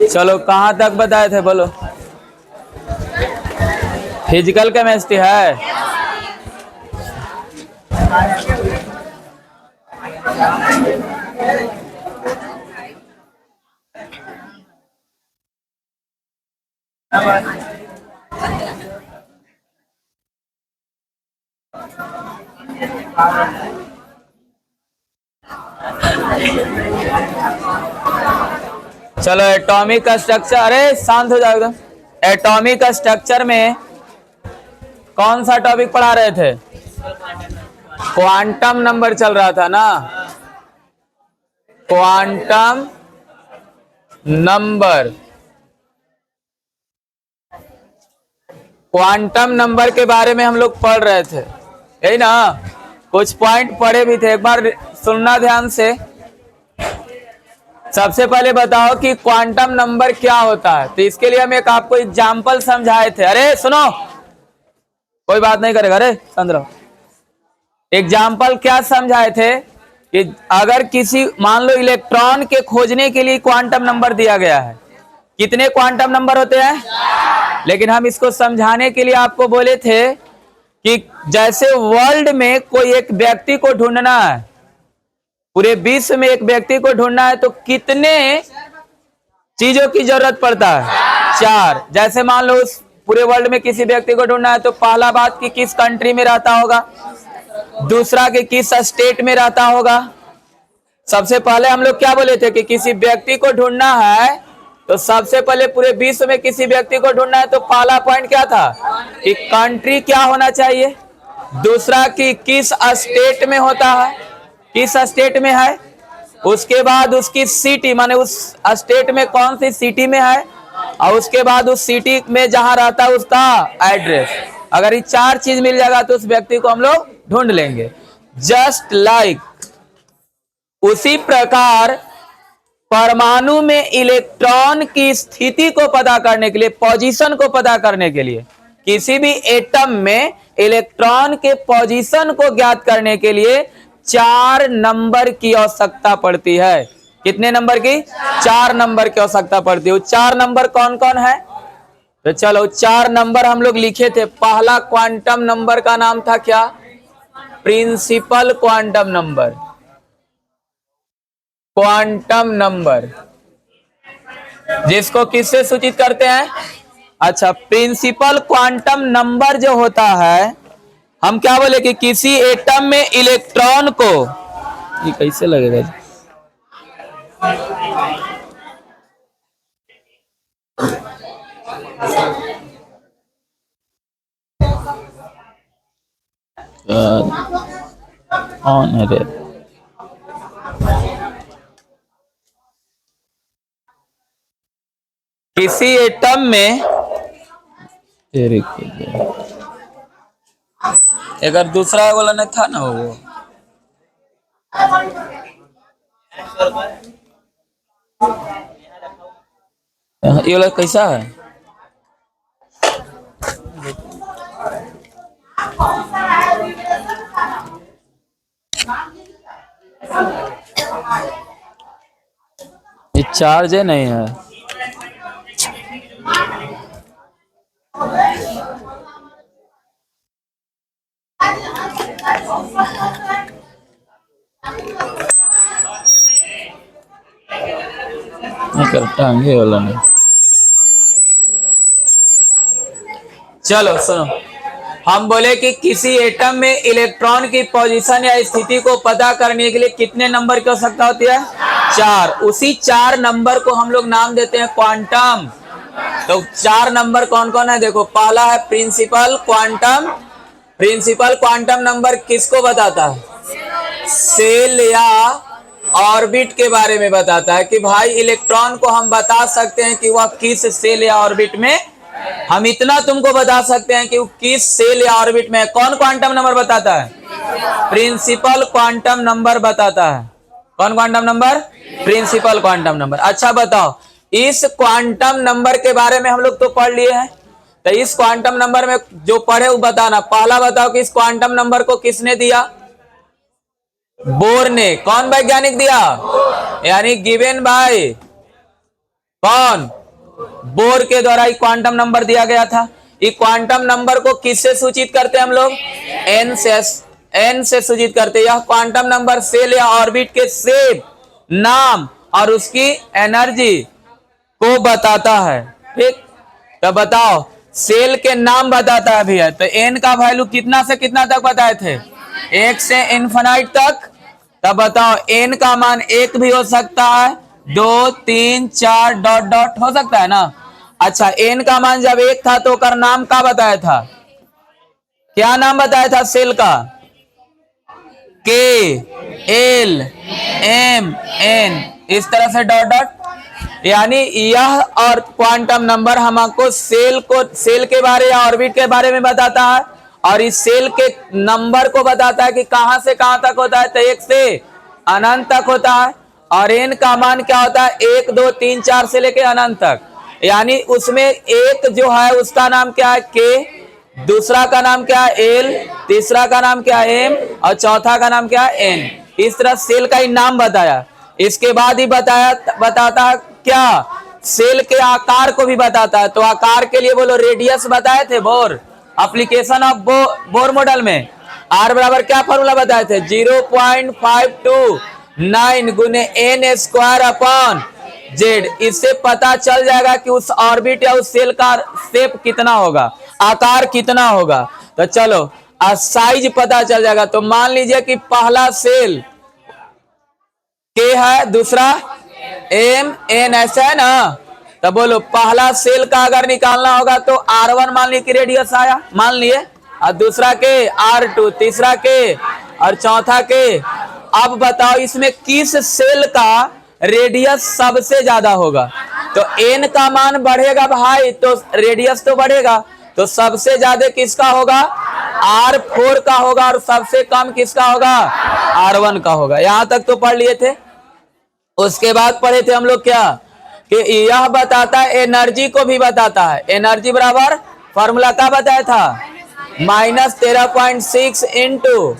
चलो कहाँ तक बताए थे बोलो। फिजिकल केमिस्ट्री है। चलो एटॉमिक स्ट्रक्चर, अरे शांत हो जाओ एकदम। एटॉमिक स्ट्रक्चर में कौन सा टॉपिक पढ़ा रहे थे? क्वांटम नंबर चल रहा था ना। क्वांटम नंबर, क्वांटम नंबर के बारे में हम लोग पढ़ रहे थे, यही ना। कुछ पॉइंट पढ़े भी थे, एक बार सुनना ध्यान से। सबसे पहले बताओ कि क्वांटम नंबर क्या होता है। तो इसके लिए हम एक आपको एग्जाम्पल समझाए थे। अरे सुनो, कोई बात नहीं करेगा। अरे चंद्र, एग्जाम्पल क्या समझाए थे कि अगर किसी, मान लो इलेक्ट्रॉन के खोजने के लिए क्वांटम नंबर दिया गया है। कितने क्वांटम नंबर होते हैं? लेकिन हम इसको समझाने के लिए आपको बोले थे कि जैसे वर्ल्ड में कोई एक व्यक्ति को ढूंढना है, पूरे विश्व में एक व्यक्ति को ढूंढना है, तो कितने चीजों की जरूरत पड़ता है? 4। जैसे मान लो उस पूरे वर्ल्ड में किसी व्यक्ति को ढूंढना है, तो पहला बात कि किस कंट्री में रहता होगा, दूसरा कि किस स्टेट में रहता होगा। सबसे पहले हम लोग क्या बोले थे कि किसी व्यक्ति को ढूंढना है, तो सबसे पहले पूरे विश्व में किसी व्यक्ति को ढूंढना है, तो पहला पॉइंट क्या था कि कंट्री क्या होना चाहिए, दूसरा कि किस स्टेट में होता है, किस स्टेट में है, उसके बाद उसकी सिटी, माने उस स्टेट में कौन सी सिटी में है, और उसके बाद उस सिटी में जहां रहता है उसका एड्रेस। अगर ये 4 चीज मिल जाएगा तो उस व्यक्ति को हम लोग ढूंढ लेंगे। जस्ट लाइक उसी प्रकार परमाणु में इलेक्ट्रॉन की स्थिति को पता करने के लिए, पोजीशन को पता करने के लिए, किसी भी एटम में इलेक्ट्रॉन के पोजीशन को ज्ञात करने के लिए 4 नंबर की आवश्यकता पड़ती है। कितने नंबर की? 4 नंबर की आवश्यकता पड़ती है। 4 नंबर कौन कौन है? तो चलो 4 नंबर हम लोग लिखे थे। पहला क्वांटम नंबर का नाम था क्या? Principal quantum number. Quantum number जिसको किससे सूचित करते हैं? अच्छा, प्रिंसिपल क्वांटम नंबर जो होता है, हम क्या बोले कि किसी एटम में इलेक्ट्रॉन को, ये कैसे लगेगा? ऑन है रे। किसी एटम में अगर दूसरा वाला नहीं था ना, वो ये वाला कैसा है? ये चार्ज है नहीं है। टांगे वाला नहीं। चलो सुनो, हम बोले कि किसी एटम में इलेक्ट्रॉन की पोजीशन या स्थिति को पता करने के लिए कितने नंबर की आवश्यकता होती है? 4। उसी 4 नंबर को हम लोग नाम देते हैं क्वांटम। तो 4 नंबर कौन कौन है? देखो, पहला है principal quantum. Principal quantum number किसको बताता है? सेल या ऑर्बिट के बारे में बताता है कि भाई इलेक्ट्रॉन को हम बता सकते हैं कि वह किस सेल या ऑर्बिट में, हम इतना तुमको बता सकते हैं कि वो किस सेल या ऑर्बिट में है। कौन क्वांटम नंबर बताता है? प्रिंसिपल क्वांटम नंबर बताता है। कौन quantum number? Principal quantum number. अच्छा बताओ, इस क्वांटम नंबर के बारे में हम लोग तो पढ़ लिए हैं, तो इस क्वांटम नंबर में जो पढ़े वो बताना। पहला बताओ कि इस क्वांटम नंबर को किसने दिया? बोर ने, कौन वैज्ञानिक दिया? यानी गिवन बाय कौन? बोर के द्वारा ये क्वांटम नंबर दिया गया था। ये क्वांटम नंबर को किससे सूचित करते हैं हम लोग? एन से सूचित करते हैं। यह क्वांटम नंबर सेल या ऑर्बिट के शेप, नाम और उसकी एनर्जी को बताता है। ठीक, तो बताओ, सेल के नाम बताता है भैया। तो एन का वैल्यू कितना से कितना तक बताए थे? 1 से इनफिनाइट तक। तब बताओ, एन का मान 1 भी हो सकता है, 2, 3, 4 डॉट डॉट हो सकता है ना। अच्छा, एन का मान जब 1 था तो कर नाम का बताया था? क्या नाम बताया था सेल का? के, एल, एम, एन, इस तरह से डॉट डॉट। यानी यह और क्वांटम नंबर हमको सेल के बारे या ऑर्बिट के बारे में बताता है, और इस सेल के नंबर को बताता है कि कहां से कहां तक होता है। तो 1 से अनंत तक होता है। और एन का मान क्या होता है? 1, 2, 3, 4 से लेके अनंत तक। यानी उसमें एक जो है उसका नाम क्या है? के, दूसरा का नाम क्या है? एल, तीसरा का नाम क्या है? एम, और चौथा का नाम क्या है? एन। इस तरह सेल का ही नाम बताया। इसके बाद ही बताता है क्या? सेल के आकार को भी बताता है। तो आकार के लिए बोलो रेडियस बताए थे, bore, application of Bohr model में आर बराबर क्या फॉर्मूला बताए थे? 0.529 गुने एन स्क्वायर अपॉन जेड। इससे पता चल जाएगा कि उस ऑर्बिट या उस सेल का शेप कितना होगा, आकार कितना होगा। तो चलो, साइज पता चल जाएगा। तो मान लीजिए कि पहला सेल के है, दूसरा एम, एन, ऐसा है ना। तो बोलो, पहला सेल का अगर निकालना होगा तो R1 मान लीजिए कि रेडियस आया, मान लिए, और दूसरा के R2, तीसरा के, और चौथा के। अब बताओ इसमें किस सेल का रेडियस सबसे ज्यादा होगा? तो एन का मान बढ़ेगा भाई तो रेडियस तो बढ़ेगा। तो सबसे ज्यादा किसका होगा? R4 का होगा, और सबसे कम किसका होगा? R1 का होगा। यहां तक तो पढ़ लिए थे। उसके बाद पढ़े थे हम लोग क्या, कि यह बताता है, एनर्जी को भी बताता है। एनर्जी बराबर फॉर्मूला का बताया था? -13.6 इंटू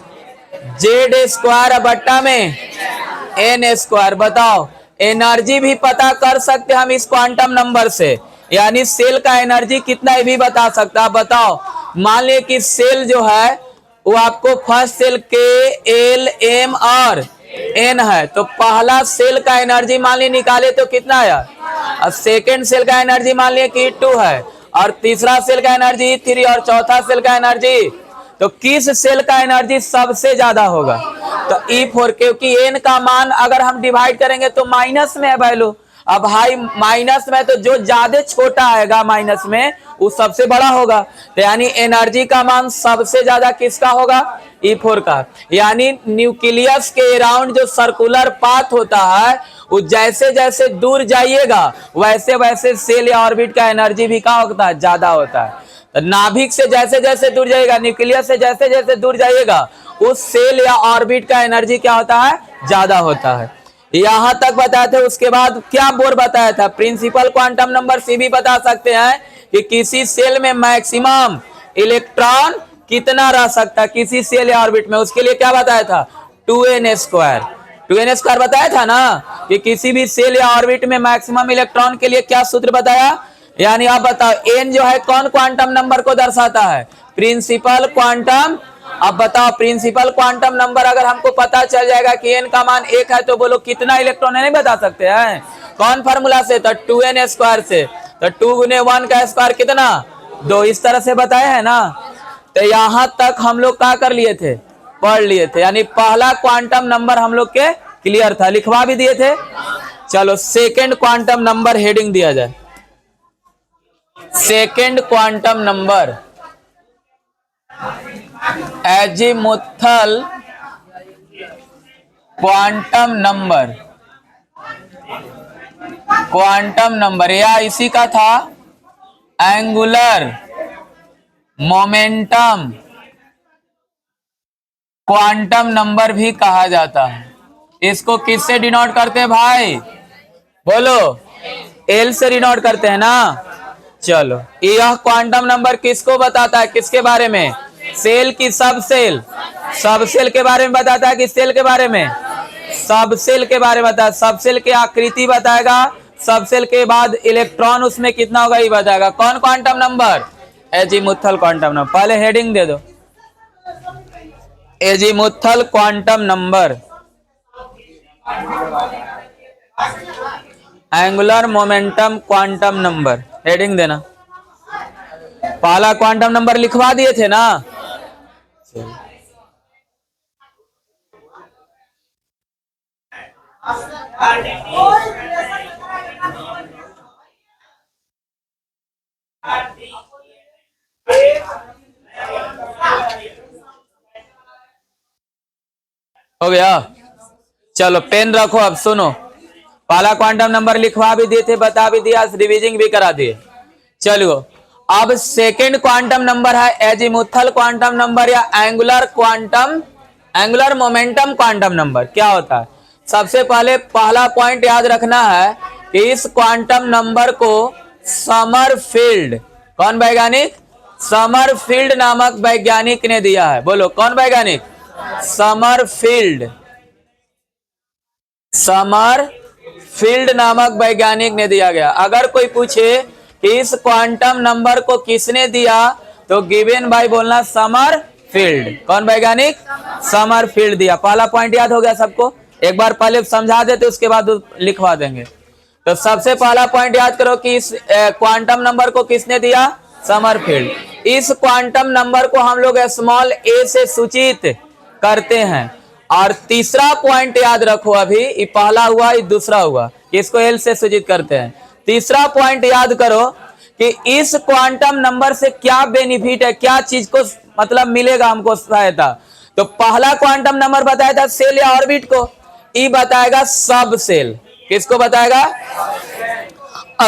जेड स्क्वायर बट्टा में एन स्क्वायर। बताओ, एनर्जी भी पता कर सकते हम इस क्वांटम नंबर से। यानी सेल का एनर्जी कितना है भी बता सकता है। बताओ, मान लिया कि सेल जो है वो आपको फर्स्ट सेल के, एल, एम और एन है। तो पहला सेल का एनर्जी मान लिया निकाले तो कितना आया? और सेकेंड सेल का एनर्जी मान लिया कि 2 है, और तीसरा सेल का एनर्जी 3, और चौथा सेल का एनर्जी। तो किस सेल का एनर्जी सबसे ज्यादा होगा? तो E4, क्योंकि एन का मान अगर हम डिवाइड करेंगे तो माइनस में है वैल्यू। अब हाई माइनस में, तो जो ज्यादा छोटा आएगा माइनस में वो सबसे बड़ा होगा। तो यानी एनर्जी का मान सबसे ज्यादा किसका होगा? E4 का। यानी न्यूक्लियस के अराउंड जो सर्कुलर पाथ होता है, वो जैसे जैसे दूर जाइएगा वैसे वैसे सेल या ऑर्बिट का एनर्जी भी क्या होता है? ज्यादा होता है। तो नाभिक से जैसे जैसे दूर जाइएगा, न्यूक्लियस से जैसे जैसे दूर जाइएगा, उस सेल या ऑर्बिट का एनर्जी क्या होता है? ज्यादा होता है। यहां तक बताए थे। उसके बाद क्या बोर बताया था? प्रिंसिपल क्वांटम नंबर सी भी बता सकते हैं कि किसी सेल में मैक्सिमम इलेक्ट्रॉन कितना रह सकता है किसी सेल या ऑर्बिट में। उसके लिए क्या बताया था? 2n square. 2n स्क्वायर बताया था ना, कि किसी भी सेल या ऑर्बिट में मैक्सिमम इलेक्ट्रॉन के लिए क्या सूत्र बताया? यानी आप बताओ, एन जो है कौन क्वांटम नंबर को दर्शाता है? Principal quantum. अब बताओ, प्रिंसिपल क्वांटम नंबर अगर हमको पता चल जाएगा कि एन का मान 1 है, तो बोलो कितना इलेक्ट्रॉन है, नहीं बता सकते हैं? कौन फार्मूला से? तो 2n स्क्वायर से। तो 2 गुने 1 का स्क्वायर कितना? 2। इस तरह से बताया है ना। तो यहां तक हम लोग क्या कर लिए थे? पढ़ लिए थे। यानी पहला क्वांटम नंबर हम लोग के क्लियर था, लिखवा भी दिए थे। चलो, सेकेंड क्वांटम नंबर हेडिंग दिया जाए। Second quantum number azimuthal quantum number. Quantum number या इसी का था एंगुलर मोमेंटम क्वांटम नंबर भी कहा जाता है। इसको किससे डिनोट करते हैं भाई? बोलो, एल से डिनोट करते हैं ना। चलो, यह क्वांटम नंबर किसको बताता है? किसके बारे में? सेल की सब सेल, सब सेल के बारे में बताता है कि सेल के बारे में? सब सेल के बारे में बताया, सब सेल की आकृति बताएगा, सब सेल के बाद इलेक्ट्रॉन उसमें कितना होगा ये बताएगा। कौन quantum number? Azimuthal quantum number. पहले हेडिंग दे दो, azimuthal quantum number, angular momentum quantum number, heading देना। पहला क्वांटम नंबर लिखवा दिए थे ना? हो गया? चलो पेन रखो, अब सुनो। पहला क्वांटम नंबर लिखवा भी दिए थे, बता भी दिया, रिवीजिंग भी करा दिए। चलो अब सेकंड क्वांटम नंबर है एजीमुथल क्वांटम नंबर या angular quantum, angular momentum quantum number. क्या होता है? सबसे पहले पहला पॉइंट याद रखना है कि इस क्वांटम नंबर को समरफील्ड, कौन वैज्ञानिक? समरफील्ड नामक वैज्ञानिक ने दिया है। बोलो कौन वैज्ञानिक? समरफील्ड, समरफील्ड नामक वैज्ञानिक ने दिया गया। अगर कोई पूछे कि इस क्वांटम नंबर को किसने दिया, तो गिवन बाय बोलना समरफील्ड। कौन वैज्ञानिक? समरफील्ड दिया। पहला पॉइंट याद हो गया सबको? एक बार पहले समझा देते, उसके बाद लिखवा देंगे। तो सबसे पहला पॉइंट याद करो कि इस क्वांटम नंबर को किसने दिया? समरफील्ड। इस क्वांटम नंबर को हम लोग स्मॉल ए से सूचित करते हैं। और तीसरा पॉइंट याद रखो, अभी ये पहला हुआ, ये दूसरा हुआ, इसको एल से सूचित करते हैं। तीसरा पॉइंट याद करो कि इस क्वांटम नंबर से क्या बेनिफिट है, क्या चीज को मतलब मिलेगा हमको सहायता। तो पहला क्वांटम नंबर बताया था सेल या ऑर्बिट को, ये बताएगा सब सेल। किसको बताएगा?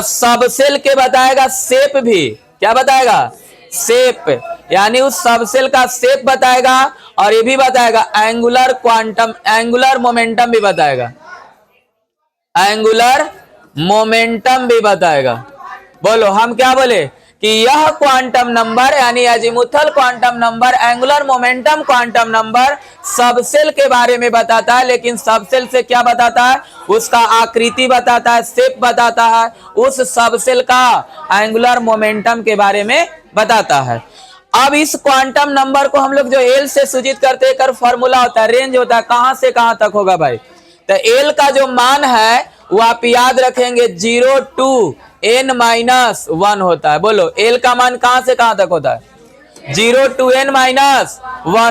सब सेल के बताएगा शेप भी। क्या बताएगा? शेप, यानी उस सब सेल का शेप बताएगा। और ये भी बताएगा एंगुलर क्वांटम, एंगुलर मोमेंटम भी बताएगा, एंगुलर मोमेंटम भी बताएगा। बोलो हम क्या बोले कि यह क्वांटम नंबर यानी azimuthal quantum number, angular momentum quantum number subshell के बारे में बताता है। लेकिन सबसेल से क्या बताता है? उसका आकृति बताता है, शेप बताता है, उस सबसेल का एंगुलर मोमेंटम के बारे में बताता है। अब इस क्वांटम नंबर को हम लोग जो एल से सूचित करते हैं, कर फॉर्मूला होता है, रेंज होता है, कहां से कहां तक होगा भाई? तो एल का जो मान है वो आप याद रखेंगे 0 to n-1 होता है। बोलो एल का मान कहां से कहां तक होता है? 0 to n-1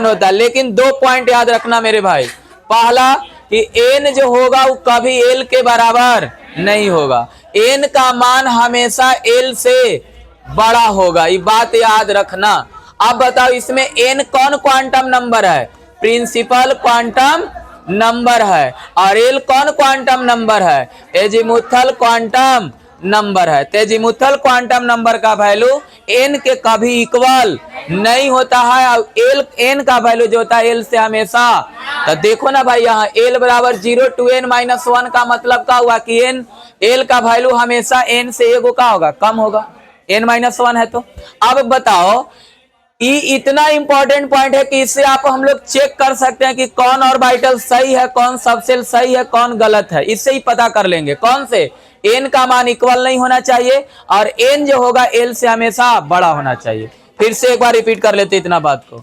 होता है। लेकिन दो पॉइंट याद रखना मेरे भाई। पहला कि n जो होगा वो कभी l के बराबर नहीं होगा, n का मान हमेशा l से बड़ा होगा, ये बात याद रखना। अब बताओ इसमें n कौन क्वांटम नंबर है? प्रिंसिपल क्वांटम नंबर है। और एल कौन क्वांटम नंबर है? एजीमुथल क्वांटम नंबर है। एजीमुथल क्वांटम नंबर का वैल्यू एन के कभी इक्वल नहीं होता है। और एल, एन का वैल्यू जो होता है एल से हमेशा। तो देखो ना भाई, यहाँ एल बराबर 0 to n-1 का मतलब क्या हुआ कि एन, एल का वैल्यू हमेशा एन से एगो का होगा, कम होगा, n-1 है। तो अब बताओ, ये इतना इंपॉर्टेंट पॉइंट है कि इससे आप हम लोग चेक कर सकते हैं कि कौन ऑर्बिटल सही है, कौन सबसेल सही है, कौन गलत है। इससे ही पता कर लेंगे। कौन से? एन का मान इक्वल नहीं होना चाहिए और एन जो होगा एल से हमेशा बड़ा होना चाहिए। फिर से एक बार रिपीट कर लेते इतना बात को।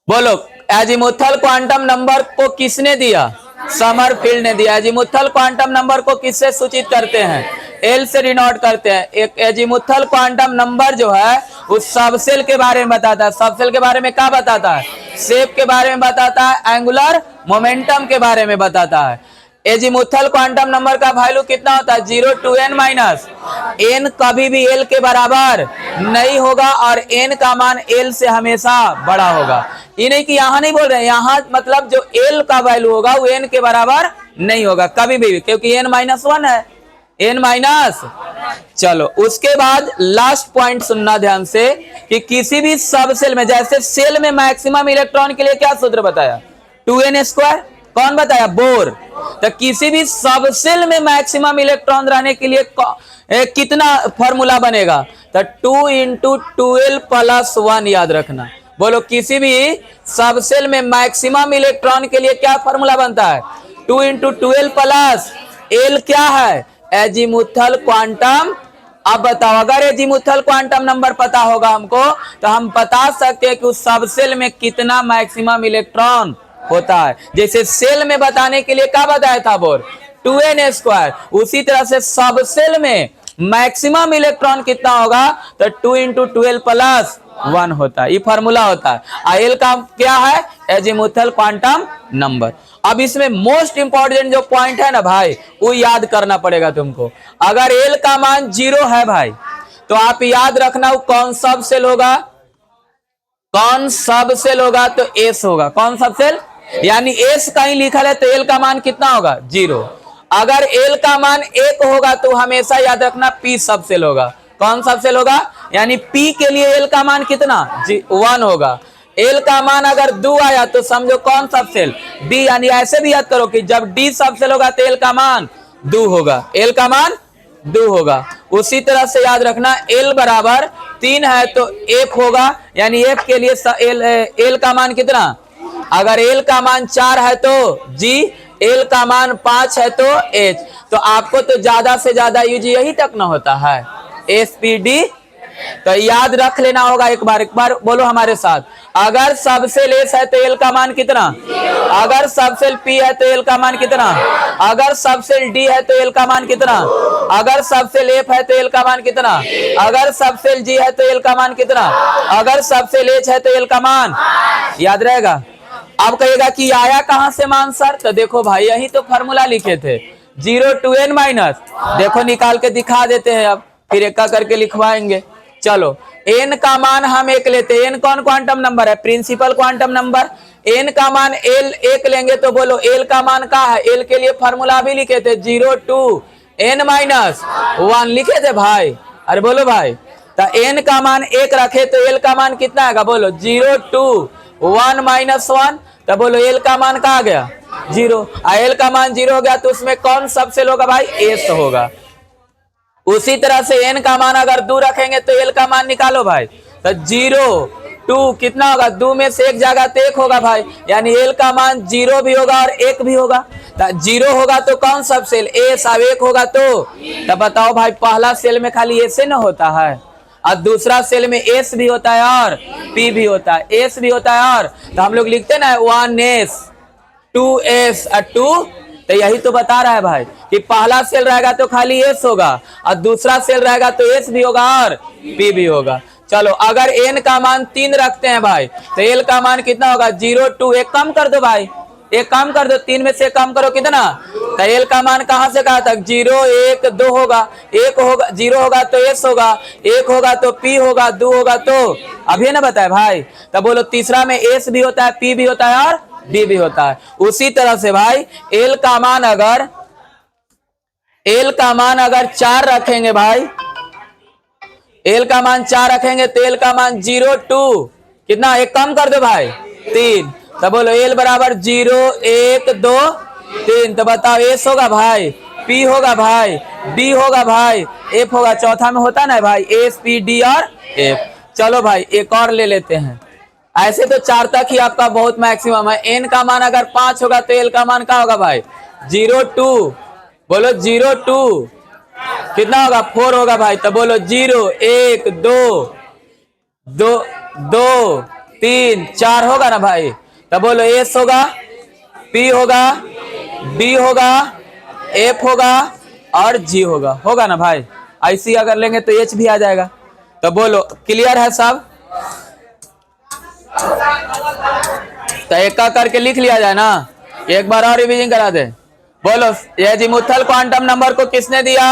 बोलो एजीमुथल क्वांटम नंबर को किसने दिया? समरफील्ड ने दिया। एजीमुथल क्वांटम नंबर को किससे सूचित करते हैं? एल से डिनोट करते हैं। एक एजीमुथल क्वांटम नंबर जो है उस सबसेल के बारे में बताता है। सबसेल के बारे में क्या बताता है? शेप के बारे में बताता है, एंगुलर मोमेंटम के बारे में बताता है। एजीमुथल क्वांटम नंबर का वैल्यू कितना होता है? 0 to n-, n कभी भी l के बराबर नहीं होगा और n का मान l से हमेशा बड़ा होगा। ये नहीं कि यहाँ नहीं बोल रहे हैं, यहाँ मतलब जो l का वैल्यू होगा वो n के बराबर नहीं होगा कभी भी, क्योंकि n-1 है, n-। चलो उसके बाद लास्ट पॉइंट सुनना ध्यान से कि किसी भी सब सेल में, जैसे सेल में मैक्सिमम इलेक्ट्रॉन के लिए क्या सूत्र बताया? 2n²। कौन बताया? बोर। तो किसी भी सब सेल में मैक्सिमम इलेक्ट्रॉन रहने के लिए कितना फॉर्मूला बनेगा? तो 2 × 12 + 1 याद रखना। बोलो किसी भी सब सेल में मैक्सिमम इलेक्ट्रॉन के लिए क्या फॉर्मूला बनता है? 2 इंटू 12 प्लस एल क्या है? Azimuthal quantum. अब बताओ, अगर एजीमुथल क्वांटम नंबर पता होगा हमको तो हम बता सकते हैं कि उस सब सेल में कितना मैक्सिमम इलेक्ट्रॉन होता है। जैसे सेल में बताने के लिए क्या बताया था बोल? 2n²। उसी तरह से सब सेल में मैक्सिमम इलेक्ट्रॉन कितना होगा? तो 2 इंटू 12 प्लस 1 होता है। ये फॉर्मूला होता है। एल का क्या है? Azimuthal quantum number. अब इसमें मोस्ट इंपॉर्टेंट जो पॉइंट है ना भाई, वो याद करना पड़ेगा तुमको। अगर एल का मान 0 है भाई, तो आप याद रखना वो कौन सब सेल होगा? कौन सब सेल होगा? तो एस होगा। कौन सब सेल? यानी एस कहीं लिखा है तो एल का मान कितना होगा? 0। अगर एल का मान 1 होगा तो हमेशा याद रखना पी सब सेल होगा। कौन सब सेल होगा? यानी पी के लिए एल का मान कितना? 1 होगा। एल का मान अगर 2 आया तो समझो कौन सब सेल? डी। यानी ऐसे भी याद करो कि जब डी सब सेल होगा तो एल का मान 2 होगा। एल का मान 2 होगा। उसी तरह से याद रखना एल बराबर 3 है तो एफ होगा। यानी एफ के लिए एल का मान कितना? अगर एल का मान 4 है तो जी, एल का मान 5 है तो एच। तो आपको तो ज्यादा से ज्यादा यूज यही तक ना होता है, एसपीडी। तो याद रख लेना होगा। एक बार बोलो हमारे साथ। अगर सब सेल एस है तो एल का मान कितना? अगर सब सेल पी है तो एल का मान कितना? अगर सब सेल डी है तो एल का मान कितना? अगर सब सेल एफ है तो एल का मान कितना? अगर सब सेल जी है तो एल का मान कितना? अगर सब सेल एच है तो एल का मान याद रहेगा। अब कहेगा कि आया कहां से मान सर? तो देखो भाई, यही तो फॉर्मूला लिखे थे, 0 to n माइनस। देखो निकाल के दिखा देते हैं, अब फिर एक करके लिखवाएंगे। चलो n का मान हम 1 लेते हैं। n कौन क्वांटम नंबर है? Principal quantum number. n का मान l 1 लेंगे तो बोलो l का मान क्या है? l के लिए फॉर्मूला भी लिखे थे, 0 to n माइनस 1 लिखे थे भाई। अरे बोलो भाई, तो n का मान 1 रखे तो l का मान कितना आएगा? बोलो 0 to 1 माइनस 1। तो बोलो l का मान कहा गया? 0। l का मान 0 हो गया तो उसमें कौन सब सेल होगा भाई? एस होगा। उसी तरह से n का मान अगर 2 रखेंगे तो l का मान निकालो भाई। तो 0 2 कितना होगा? 2 में से एक जगह तो 1 होगा भाई। यानी l का मान 0 भी होगा और 1 भी होगा। तो 0 होगा तो कौन सब सेल? एस। अब 1 होगा तो बताओ भाई, पहला सेल में खाली एस न होता है और दूसरा सेल में एस भी होता है और पी भी होता है, एस भी होता है। और तो हम लोग लिखते हैं ना 1s 2s और 2। तो यही तो बता रहा है भाई कि पहला सेल रहेगा तो खाली एस होगा और दूसरा सेल रहेगा तो एस भी होगा और पी भी होगा। चलो अगर n का मान 3 रखते हैं भाई तो l का मान कितना होगा? 0 2। एक कम कर दो भाई, एक कम कर दो, 3 में से कम करो कितना? तो l का मान कहां से कहां तक? 0 1 2 होगा। 1 होगा 0 होगा तो s होगा, 1 होगा तो p होगा, 2 होगा तो अभी ना बताए भाई। तो बोलो तीसरा में s भी होता है, p भी होता है और d भी होता है। उसी तरह से भाई l का मान अगर 4 रखेंगे भाई, l का मान 4 रखेंगे तो l का मान 0 2 कितना? एक कम कर दो भाई, 3। तो बोलो l बराबर 0 1 2 3। तो बताओ एस होगा भाई, पी होगा भाई, डी होगा भाई, एफ होगा। चौथा में होता ना भाई एस पी डी और एफ। चलो भाई एक और ले लेते हैं। ऐसे तो 4 तक ही आपका बहुत मैक्सिमम है। n का मान अगर 5 होगा तो l का मान क्या होगा भाई? 0 2। बोलो 0 2 कितना होगा? 4 होगा भाई। तो बोलो 0 1 2 2 2 3 4 होगा ना भाई। तो बोलो एस होगा, पी होगा, डी होगा, एफ होगा और जी होगा ना भाई। ऐसी अगर लेंगे तो एच भी आ जाएगा। तो बोलो क्लियर है सब? तो एक का करके लिख लिया जाए ना, एक बार और रिवीजन करा दे। बोलो एजीमुथल क्वांटम नंबर को किसने दिया?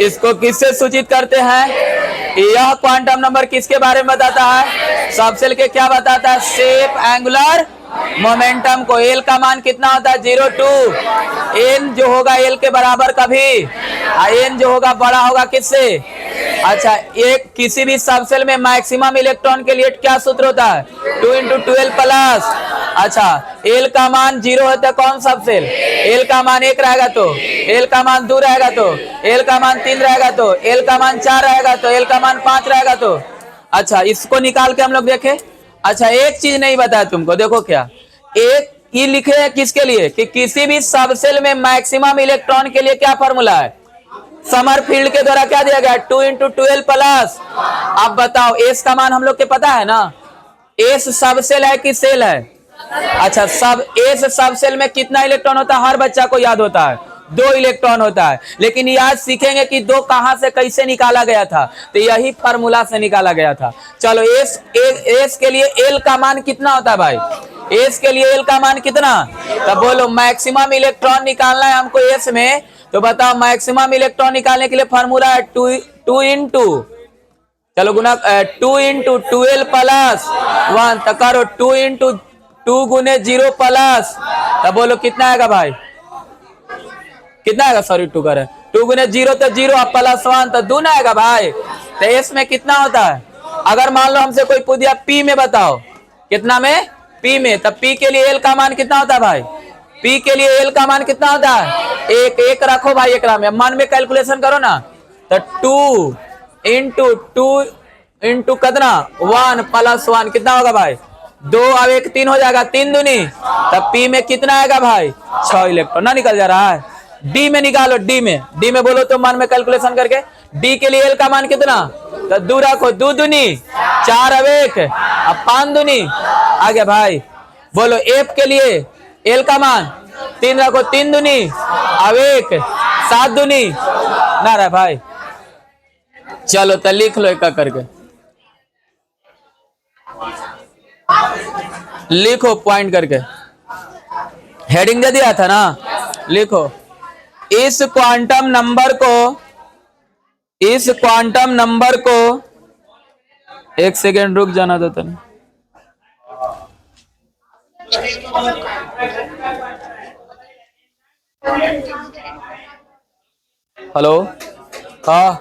इसको किससे सूचित करते हैं? यह क्वांटम नंबर किसके बारे में बताता है? सब सेल के क्या बताता है? शेप, एंगुलर मोमेंटम को। एल का मान कितना होता है? 0 2। एन जो होगा एल के बराबर कभी, एन जो होगा बड़ा होगा किससे? अच्छा, एक किसी भी सब सेल में मैक्सिमम इलेक्ट्रॉन के लिए क्या सूत्र होता है? 2 इंटू 12 प्लस। अच्छा, एल का मान 0 होता है कौन सब सेल? एल का मान 1 रहेगा तो, एल का मान 2 रहेगा तो, एल का मान 3 रहेगा तो, एल का मान 4 रहेगा तो, एल का मान 5 रहेगा तो। अच्छा, इसको निकाल के हम लोग देखें। अच्छा एक चीज नहीं बताया तुमको, देखो क्या एक ये लिखे हैं किसके लिए कि किसी भी सबसेल में मैक्सिमम इलेक्ट्रॉन के लिए क्या फॉर्मूला है, समरफील्ड के द्वारा क्या दिया गया 2 × 12+। अब बताओ एस का मान हम लोग के पता है ना, एस सबसेल है कि सेल है? अच्छा सब एस सबसेल में कितना इलेक्ट्रॉन होता है, हर बच्चा को याद होता है 2 इलेक्ट्रॉन होता है, लेकिन याद सीखेंगे कि 2 कहां से कैसे निकाला गया था, तो यही फार्मूला से निकाला गया था। चलो एस के लिए एल का मान कितना होता है भाई, एस के लिए एल का मान कितना, तब बोलो मैक्सिमम इलेक्ट्रॉन निकालना है हमको एस में, तो बताओ मैक्सिमम इलेक्ट्रॉन निकालने के लिए फार्मूला है 2 इंटू, चलो गुना 2 × 12+1, तो करो 2 × 2 × 0+, तब बोलो कितना आएगा भाई, कितना आएगा, सॉरी 2 करें 2 × 0 तो 0 +1 तो 2 आएगा भाई। तो एस में कितना होता है, अगर मान लो हमसे कोई पूछ दिया पी में बताओ कितना में, पी में, तब पी के लिए एल का मान कितना होता है भाई, पी के लिए एल का मान कितना होता है, एक रखो भाई, एक में मन में कैलकुलेशन करो ना, तो 2 × 2 × कितना 1 +1 कितना होगा भाई 2, अब 1 3 हो जाएगा, 3 दूनी, तब पी में कितना आएगा भाई 6 इलेक्ट्रॉन ना निकल जा रहा है। डी में निकालो, डी में बोलो तो मन में कैलकुलेशन करके, डी के लिए एल का मान कितना, तो 2 रखो, 2 दूनी 4, अब 1, अब 5 दूनी आ गया भाई। बोलो एफ के लिए एल का मान 3 रखो, 3 दूनी अब 1, 7 दूनी ना रहा भाई। चलो तो लिख लो एक करके, लिखो पॉइंट करके, हेडिंग दे दिया था ना, लिखो इस क्वांटम नंबर को एक सेकेंड रुक जाना दो तनी, हेलो, हाँ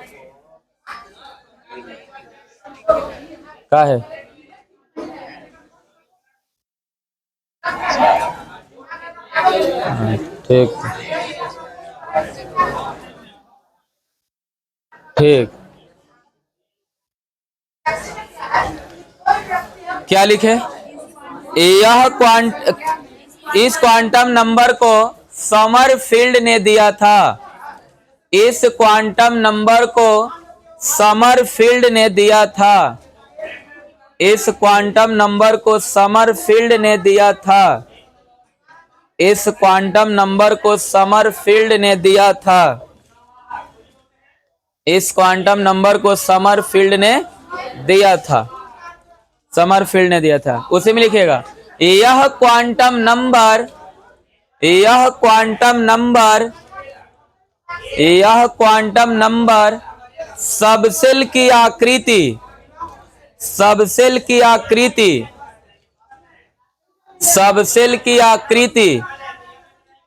क्या है, ठीक ठीक, क्या लिखे, इस क्वांटम नंबर को समरफील्ड ने दिया था, इस क्वांटम नंबर को समरफील्ड ने दिया था, इस क्वांटम नंबर को समरफील्ड ने दिया था, इस क्वांटम नंबर को समरफील्ड ने दिया था, इस क्वांटम नंबर को समरफील्ड ने दिया था, समरफील्ड ने दिया था, उसी में लिखिएगा यह क्वांटम नंबर, यह क्वांटम नंबर, यह क्वांटम नंबर सबसेल की आकृति, सबसेल की आकृति, सबसेल की आकृति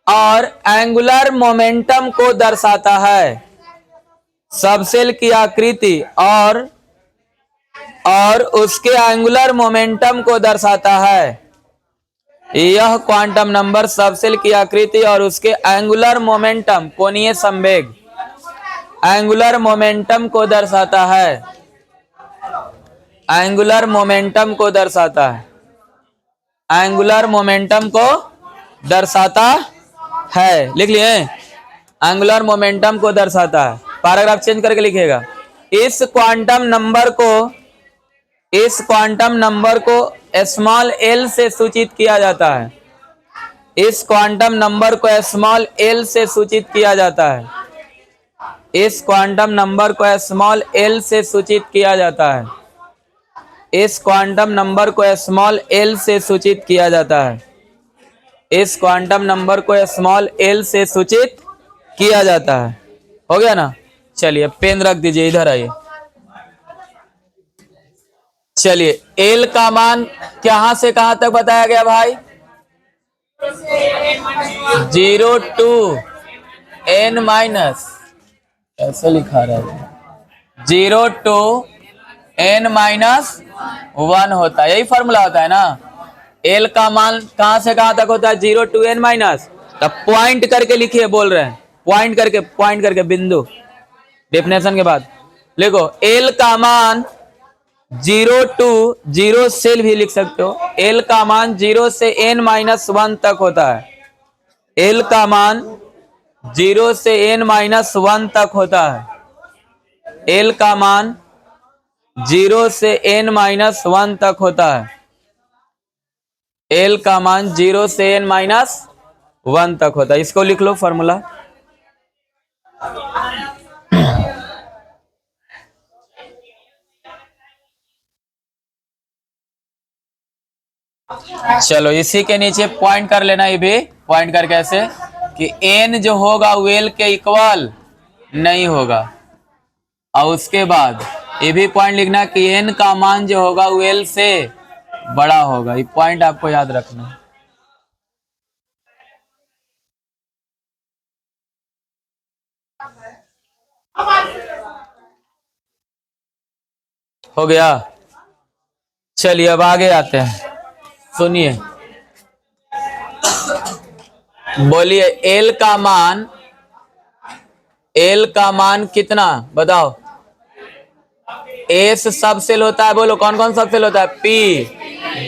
और एंगुलर मोमेंटम को दर्शाता है, सबसेल की आकृति और उसके एंगुलर मोमेंटम को दर्शाता है। यह क्वांटम नंबर सबसेल की आकृति और उसके एंगुलर मोमेंटम, कोणीय संवेग, एंगुलर मोमेंटम को दर्शाता है, एंगुलर मोमेंटम को दर्शाता है, एंगुलर मोमेंटम को दर्शाता है, लिख लिए, एंगुलर मोमेंटम को दर्शाता है, पैराग्राफ चेंज करके लिखिएगा, इस क्वांटम नंबर को स्मॉल एल से सूचित किया जाता है, इस क्वांटम नंबर को स्मॉल एल से सूचित किया जाता है, इस क्वांटम नंबर को स्मॉल एल से सूचित किया जाता है, इस क्वांटम नंबर को स्मॉल एल से सूचित किया जाता है, इस क्वांटम नंबर को स्मॉल एल से सूचित किया जाता है। हो गया ना, चलिए पेन रख दीजिए, इधर आइए, चलिए एल का मान कहां से कहां तक बताया गया भाई, 0 to n-, ऐसे लिखा रहा है 0 to n-1 होता है, यही फॉर्मूला होता है ना, एल का मान कहां से कहां तक होता है 0 to n-, तब पॉइंट करके लिखिए, बोल रहे हैं पॉइंट करके बिंदु, डेफिनेशन के बाद लिखो एल का मान जीरो सेल भी लिख सकते हो। एल का मान 0 से n-1 तक होता है। एल का मान 0 से n-1 तक होता है। एल का मान 0 से n-1 तक होता है। एल का मान 0 से n-1 तक होता है। इसको लिख लो फॉर्मूला। चलो इसी के नीचे पॉइंट कर लेना, ये भी पॉइंट करके ऐसे कि n जो होगा वो l के इक्वल नहीं होगा। और उसके बाद ये भी पॉइंट लिखना कि n का मान जो होगा वो l से बड़ा होगा। ये पॉइंट आपको याद रखना है। हो गया। चलिए अब आगे आते हैं, सुनिए। बोलिए एल का मान कितना बताओ। एस सब सेल होता है, बोलो कौन कौन सब सेल होता है। P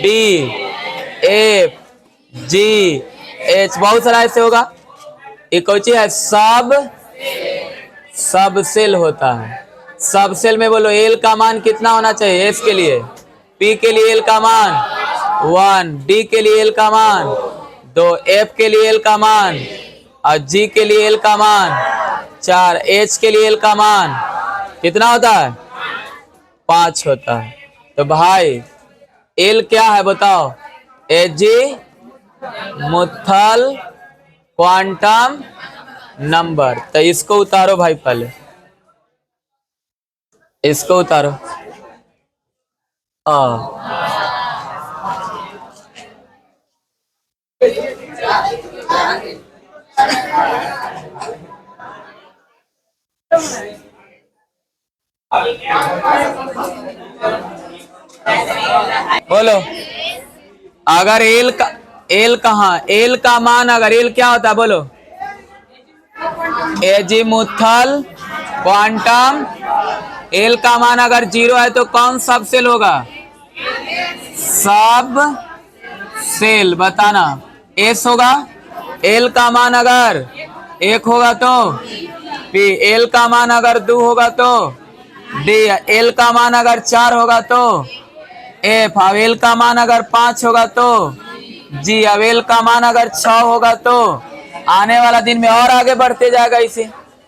D F G H, बहुत सारा ऐसे होगा। ये कोई चीज है, सब सेल होता है। सब सेल में बोलो एल का मान कितना होना चाहिए। एस के लिए, पी के लिए एल का मान 1, डी के लिए एल का मान 2, एफ के लिए एल का मान और जी के लिए एल का मान 4, एच के लिए एल का मान कितना होता है 5 होता है। तो भाई एल क्या है बताओ। एजी मुथल क्वांटम नंबर। तो इसको उतारो भाई, पहले इसको उतारो। बोलो अगर एल का मान, अगर एल क्या होता है बोलो। Azimuthal quantum. एल का मान अगर 0 है तो कौन सब सेल होगा। सब सेल बताना। एस होगा। एल का मान अगर 1 होगा तो पी। एल का मान अगर 2 होगा तो डी। एल का मान अगर 4 होगा तो एफ। अब एल का मान अगर 5 होगा तो जी। अब एल का मान अगर 6 होगा तो आने वाला दिन में और आगे बढ़ते जाएगा इसे।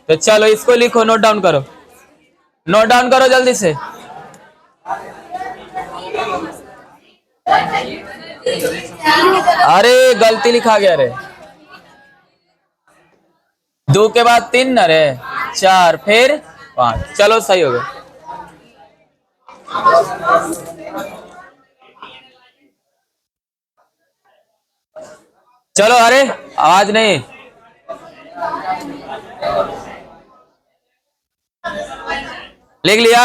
तो चलो इसको लिखो, नोट डाउन करो, नोट डाउन करो जल्दी से। अरे गलती लिखा गया रे। 2 के बाद 3 न रे, 4 फिर 5। चलो सही हो गया। चलो अरे आवाज नहीं। लिख लिया।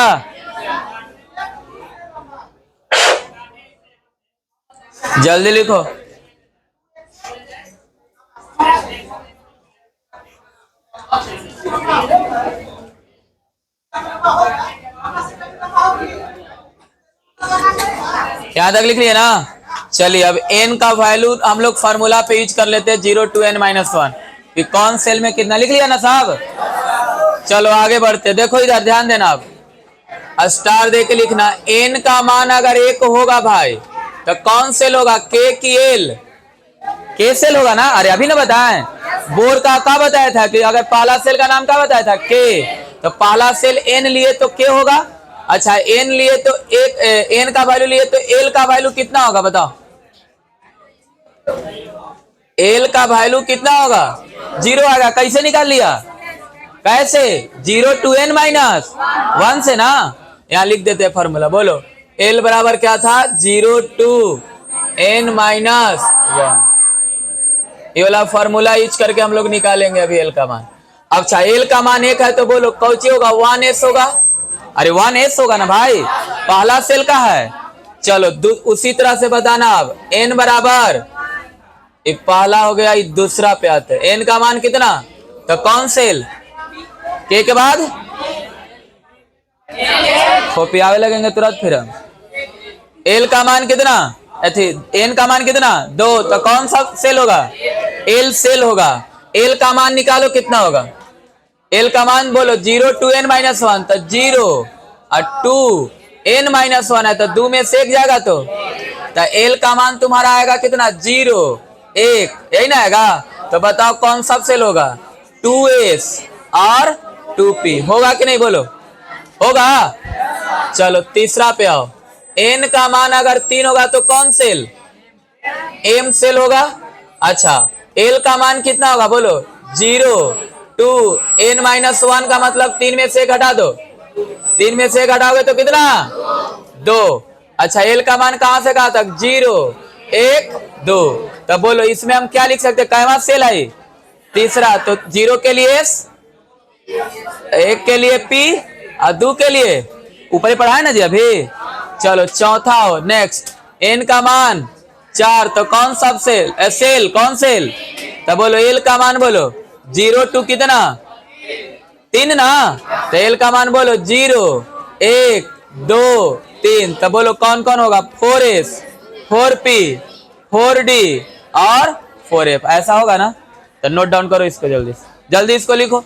जल्दी लिखो। यहां तक लिख लिया ना। चलिए अब n का वैल्यू हम लोग फार्मूला पे यूज कर लेते हैं 0 to n-1 कि कौन सेल में कितना। लिख लिया ना साहब। चलो आगे बढ़ते। देखो इधर ध्यान देना, आप स्टार दे के लिखना। n का मान अगर 1 होगा भाई तो कौन सेल होगा। के की एल। के सेल होगा ना। अरे अभी ना बताएं, बोर का क्या बताया था कि अगर पहला सेल का नाम क्या बताया था के। तो पहला सेल n लिए तो के होगा। अच्छा n लिए तो एक n का वैल्यू लिए तो एल का वैल्यू कितना होगा बताओ। एल का वैल्यू कितना होगा 0 आएगा। कैसे निकाल लिया, कैसे 0 to n-1 से ना। यहां लिख देते हैं फॉर्मूला। बोलो एल बराबर क्या था 0 to n-1। ये वाला फॉर्मूला यूज करके हम लोग निकालेंगे अभी एल का मान। अच्छा एल का मान 1 है तो बोलो कौची होगा 1s होगा। अरे 1s होगा ना भाई, पहला सेल का है। चलो उसी तरह से बताना। अब n बराबर एक पहला हो गया, दूसरा पे आते हैं। n का मान कितना तो कौन सेल। के बाद कॉपी आवे लगेंगे तुरंत फिर हम। एल का मान कितना, एन का मान कितना 2, तो कौन सा सेल होगा, एल सेल होगा। एल का मान निकालो कितना होगा, एल का मान बोलो 0 टू एन माइनस 1, तो 0 और 2 एन माइनस 1 है तो 2 में से एक जाएगा, तो एल का मान तुम्हारा आएगा कितना 0 1, यही ना आएगा। तो बताओ कौन सा सेल होगा, 2s और 2p होगा कि नहीं, बोलो होगा। चलो तीसरा पे आओ, एन का मान अगर 3 होगा तो कौन सेल, एम सेल होगा। अच्छा एल का मान कितना होगा बोलो 0 2 एन माइनस 1 का मतलब 3 में से एक हटा दो, 3 में से एक हटाओगे तो कितना 2। अच्छा एल का मान कहां से कहां तक 0 1 2, तब बोलो इसमें हम क्या लिख सकते, कैवा सेल है तीसरा, तो 0 के लिए S, 1 के लिए P और 2 के लिए ऊपर ही पढ़ा है ना जी अभी। चलो चौथा हो नेक्स्ट, एन का मान 4, तो कौन सा सेल, सेल कौन सेल, तो बोलो एल का मान बोलो 0 टू कितना 3 ना, तो एल का मान बोलो 0 1 2 3, तो बोलो कौन कौन होगा 4s 4p 4d और 4f, ऐसा होगा ना। तो नोट डाउन करो इसको, जल्दी जल्दी इसको लिखो।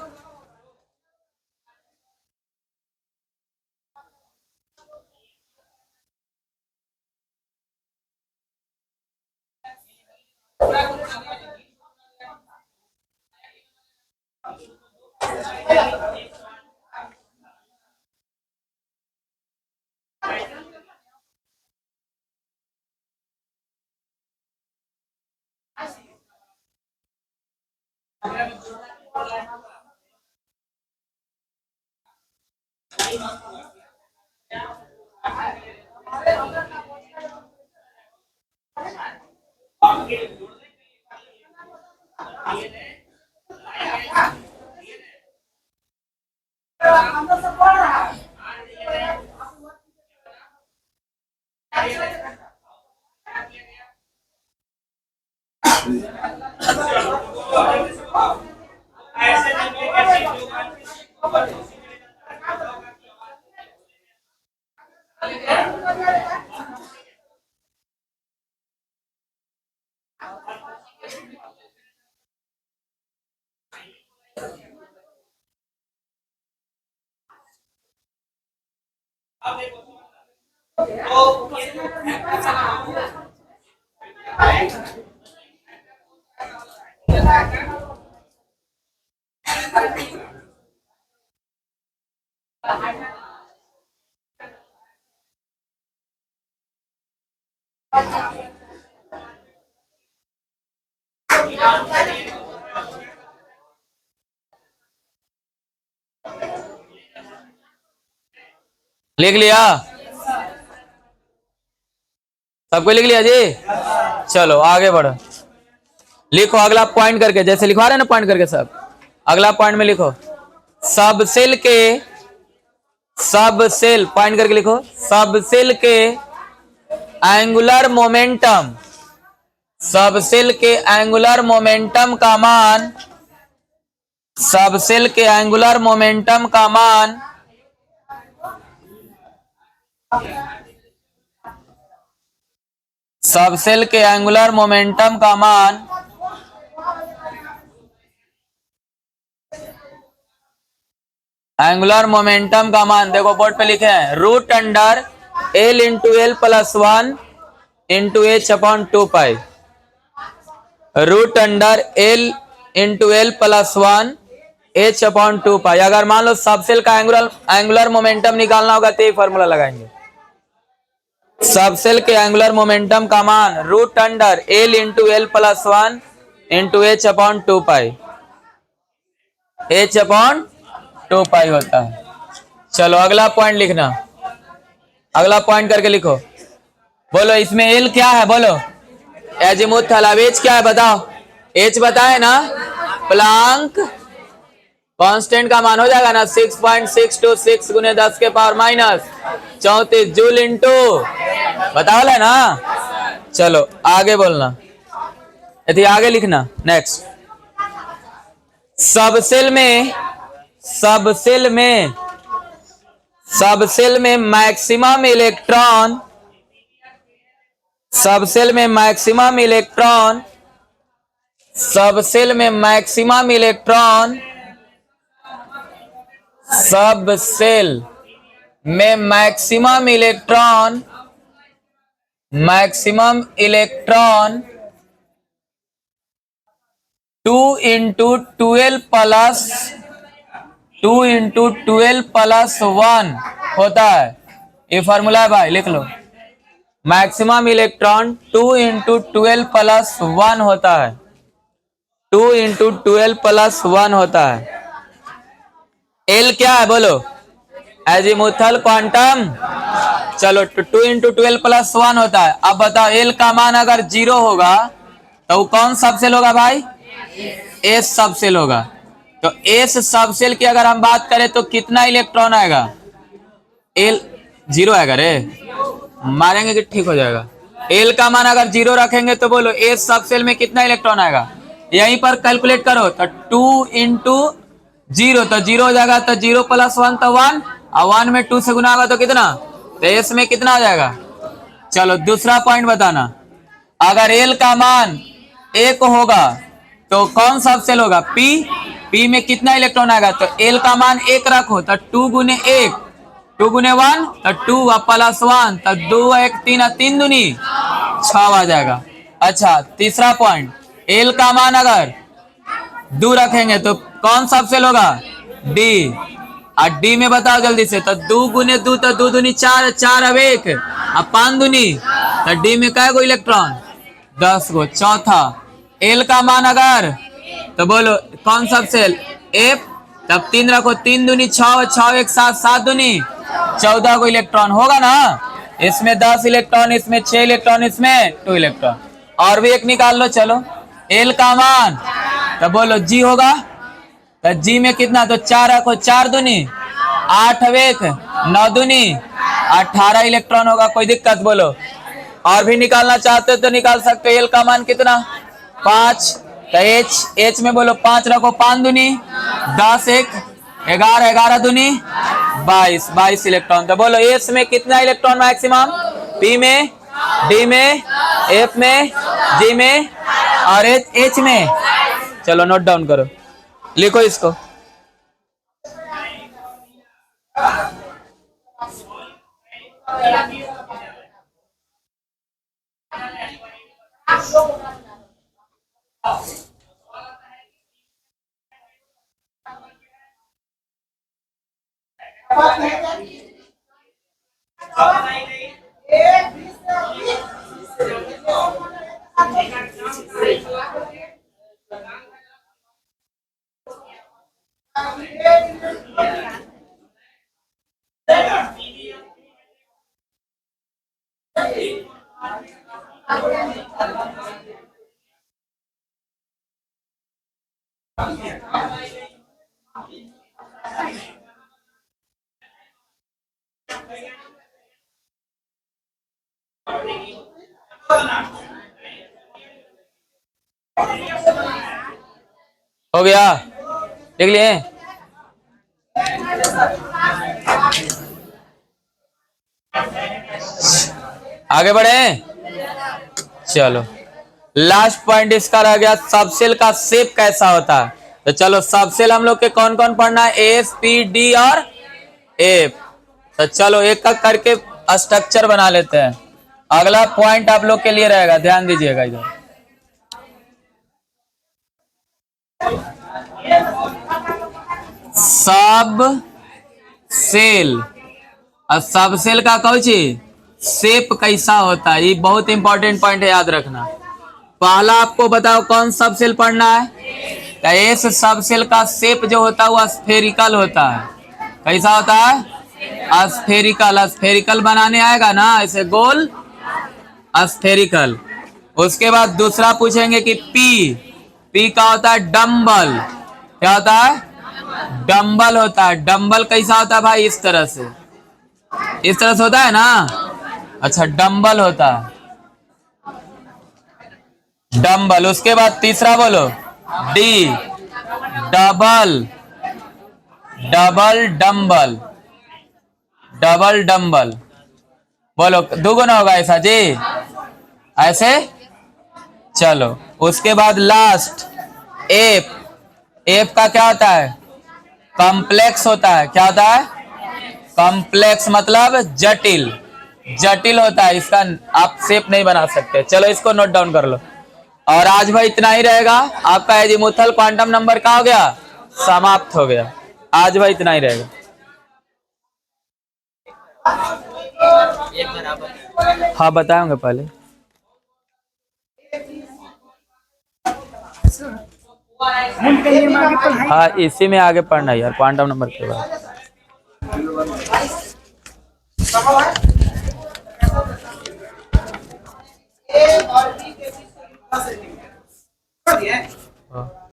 लिख लिया, सबको लिख लिया जी। चलो आगे बढ़ो, लिखो अगला पॉइंट करके, जैसे लिखवा रहे ना पॉइंट करके सब, अगला पॉइंट में लिखो सब सेल के, सब सेल पॉइंट करके लिखो, सब सेल के एंगुलर मोमेंटम, सब सेल के एंगुलर मोमेंटम का मान, सब सेल के एंगुलर मोमेंटम का मान सब सेल के एंगुलर मोमेंटम का मान एंगुलर मोमेंटम का मान देखो बोर्ड पे लिखे हैं, root under L into L plus 1 into H upon 2 pi, root under L into L plus 1 H upon 2 pi. अगर मान लो सब सेल का एंगुलर मोमेंटम निकालना होगा तो ये फॉर्मूला लगाएंगे, सब सेल के एंगुलर मोमेंटम का मान root under L into L plus 1 into H upon 2 pi, H upon 2 pi होता है। चलो अगला पॉइंट लिखना, अगला पॉइंट करके लिखो, बोलो इसमें एल क्या है, बोलो एजीमुथ थल, अब एच क्या है बताओ, एच बताए ना, प्लांक कांस्टेंट का मान हो जाएगा ना 6.626 गुने 10 के पावर माइनस 34 जूल इंटू, बताओ है ना। चलो आगे बोलना, यदि आगे लिखना नेक्स्ट, सब सेल में, सब सेल में, सब सेल में मैक्सिमम इलेक्ट्रॉन, सबसेल में मैक्सिमम इलेक्ट्रॉन, सबसेल में मैक्सिमम इलेक्ट्रॉन, सबसेल में मैक्सिमम इलेक्ट्रॉन, मैक्सिमम इलेक्ट्रॉन 2 × 12 + 1 होता है। ये फॉर्मूला है भाई, लिख लो। मैक्सिमम इलेक्ट्रॉन 2 × 12 + 1 होता है, 2 × 12 + 1 होता है। एल क्या है बोलो? Azimuthal quantum. चलो 2 × 12 + 1 होता है। अब बताओ एल का मान अगर 0 होगा तो वो कौन सबसेल होगा भाई? एस सबसेल होगा। तो एस सबसेल की अगर हम बात करें तो कितना इलेक्ट्रॉन आएगा? एल 0 आएगा रे, मारेंगे कि ठीक हो जाएगा। एल का मान अगर 0 रखेंगे तो बोलो एस सबसेल में कितना इलेक्ट्रॉन आएगा? यहीं पर कैलकुलेट करो तो 2 × 0 तो 0 हो जाएगा, तो 0 + 1 तो 1, और 1 में 2 से गुना होगा तो कितना? तो एस में कितना आ जाएगा? चलो दूसरा पॉइंट बताना। अगर एल का मान 1 होगा तो कौन सबसेल होगा? पी। पी में कितना इलेक्ट्रॉन आएगा? तो एल का मान 1 रखो तो 2 × 1, 2 × 1 तो 2 + 1 तो 2 1 3 3 दूनी 6 आ जाएगा। अच्छा तीसरा पॉइंट, एल का मान अगर 2 रखेंगे तो कौन सबसेल होगा? डी। और डी में बताओ जल्दी से, तो 2 × 2 तो 2 दूनी 4, 4 अब 1 अब 5 दूनी, तो डी में कै गो इलेक्ट्रॉन? 10 गो। चौथा, एल का मान अगर, तो बोलो कौन सबसेल? एफ। तब 3 रखो, 3 दूनी 6, 6 1 7, 7 दूनी 14 गो इलेक्ट्रॉन होगा ना। इसमें 10 इलेक्ट्रॉन, इसमें 6 इलेक्ट्रॉन, इसमें 2 इलेक्ट्रॉन। और भी एक निकाल लो। चलो एल का मान, तो बोलो जी होगा, तो जी में कितना? तो 4 रखो, 4 दूनी 8 अब 1 9 दूनी 18 इलेक्ट्रॉन होगा। कोई दिक्कत बोलो? और भी निकालना चाहते हो तो निकाल सकते हो। एल का मान कितना? 5। तो एच में बोलो 5 रखो, 5 दूनी 10 1 11 11 दूनी 22 22 इलेक्ट्रॉन। तो बोलो एस में कितना इलेक्ट्रॉन मैक्सिमम? पी में, डी में, एफ में, जी में और एच में। चलो नोट डाउन करो, लिखो इसको। हो गया, देख लिए? आगे बढ़े। चलो लास्ट पॉइंट इसका रह गया, सबसेल का शेप कैसा होता है। तो चलो सबसेल हम लोग के कौन कौन पढ़ना है? एस पी डी और एफ। तो चलो एक एक करके स्ट्रक्चर बना लेते हैं। अगला पॉइंट आप लोग के लिए रहेगा, ध्यान दीजिएगा इधर। सब सेल, और सब सेल का कौन चीज शेप कैसा होता है, ये बहुत इंपॉर्टेंट पॉइंट है, याद रखना। पहला आपको बताओ कौन सब सेल पढ़ना है? तो इस सब सेल का शेप जो होता है वो स्फेरिकल होता है। कैसा होता है? स्फेरिकल। स्फेरिकल बनाने आएगा ना, ऐसे गोल स्फेरिकल। उसके बाद दूसरा पूछेंगे कि पी, पी का होता है डम्बल। क्या होता है? डम्बल होता है। डम्बल कैसा होता है भाई? इस तरह से, इस तरह से होता है ना। अच्छा डम्बल होता है, डम्बल। उसके बाद तीसरा बोलो D, double, double dumbbell, double dumbbell. बोलो दुगुना होगा ऐसा जी। ऐसे। चलो उसके बाद लास्ट एफ। एफ का क्या होता है? कॉम्प्लेक्स होता है। क्या होता है? कॉम्प्लेक्स मतलब जटिल। जटिल होता है, इसका आप शेप नहीं बना सकते। चलो इसको नोट डाउन कर लो। और आज भाई इतना ही रहेगा। आपका एजीमुथल क्वांटम नंबर क्या हो गया? समाप्त हो गया। आज भाई इतना ही रहेगा। हाँ बताएंगे पहले। हाँ इसी में आगे पढ़ना यार, क्वांटम नंबर के बाद।